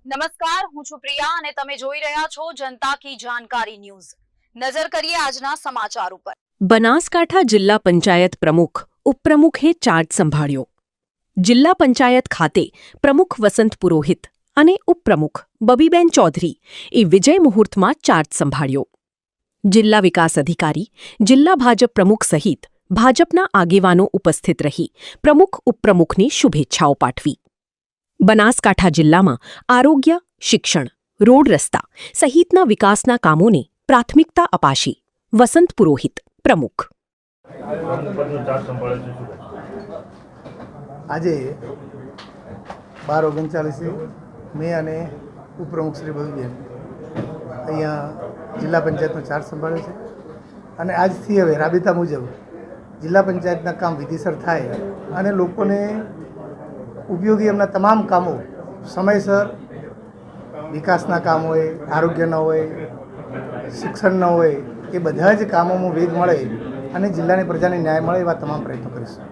નમસ્કાર, હું છું પ્રિયા અને તમે જોઈ રહ્યા છો જનતા કી જાણકારી ન્યૂઝ। નજર કરીએ આજના સમાચાર ઉપર। બનાસકાંઠા જિલ્લા પંચાયત પ્રમુખ ઉપપ્રમુખે ચાર્જ સંભાળ્યો। જિલ્લા પંચાયત ખાતે પ્રમુખ વસંત પુરોહિત અને ઉપપ્રમુખ બબીબેન ચૌધરી એ વિજય મુહૂર્તમાં ચાર્જ સંભાળ્યો। જિલ્લા વિકાસ અધિકારી, જિલ્લા ભાજપ પ્રમુખ સહિત ભાજપના આગેવાનો ઉપસ્થિત રહી પ્રમુખ ઉપપ્રમુખની શુભેચ્છાઓ પાઠવી। બનાસકાંઠા જિલ્લામાં આરોગ્ય, શિક્ષણ, રોડ રસ્તા સહિતના વિકાસના કામોને પ્રાથમિકતા અપાશી। વસંત પુરોહિત પ્રમુખ। આજે 12:39 મેં અને ઉપપ્રમુખ શ્રી બબીબેન અહીંયા જિલ્લા પંચાયતનો ચાર્જ સંભાળ્યો છે અને આજથી હવે રાબેતા મુજબ જિલ્લા પંચાયતના કામ વિધિસર થાય અને લોકોને ઉપયોગી એમના તમામ કામો સમયસર, વિકાસના કામ હોય, આરોગ્યના હોય, શિક્ષણના હોય, એ બધા જ કામોમાં વેગ મળે અને જિલ્લાની પ્રજાને ન્યાય મળે એવા તમામ પ્રયત્નો કરીશું।